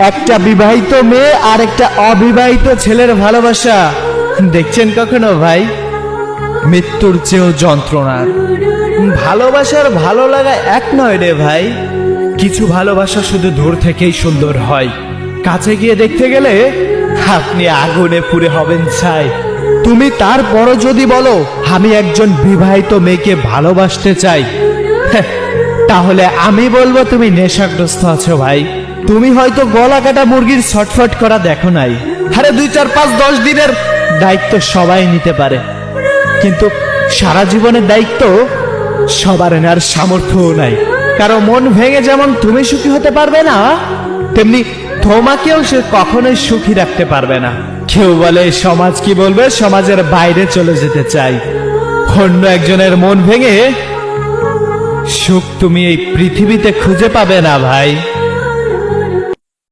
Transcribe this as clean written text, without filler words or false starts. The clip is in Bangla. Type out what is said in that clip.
একটা বিবাহিত মেয়ে আর একটা অবিবাহিত ছেলের ভালোবাসা দেখছেন কখনো ভাই? মৃত্যুর চেয়েও যন্ত্রণার। ভালোবাসার ভালো লাগা এক নয় রে ভাই। কিছু ভালোবাসা শুধু দূর থেকেই সুন্দর হয়, কাছে গিয়ে দেখতে গেলে আপনি আগুনে পুড়ে হবেন ছাই। তুমি তারপরও যদি বলো আমি একজন বিবাহিত মেয়েকে ভালোবাসতে চাই, তাহলে আমি বলবো তুমি নেশাগ্রস্ত আছো ভাই। তুমি হয়তো গলা কাটা মুরগির ছটফট করা দেখো নাই। আরে 2, 4, 5, 10 দিনের দায়িত্ব সবাই নিতে পারে, কিন্তু সারা জীবনের দায়িত্ব সবার নেওয়ার সামর্থ্যও নাই। কারো মন ভেঙে যেমন তুমি সুখী হতে পারবে না, তেমনি তোমাকেও সে কখনোই সুখী রাখতে পারবে না। কেউ বলে সমাজ কি বলবে, সমাজের বাইরে চলে যেতে চাই। অন্য একজনের মন ভেঙে সুখ তুমি এই পৃথিবীতে খুঁজে পাবে না ভাই।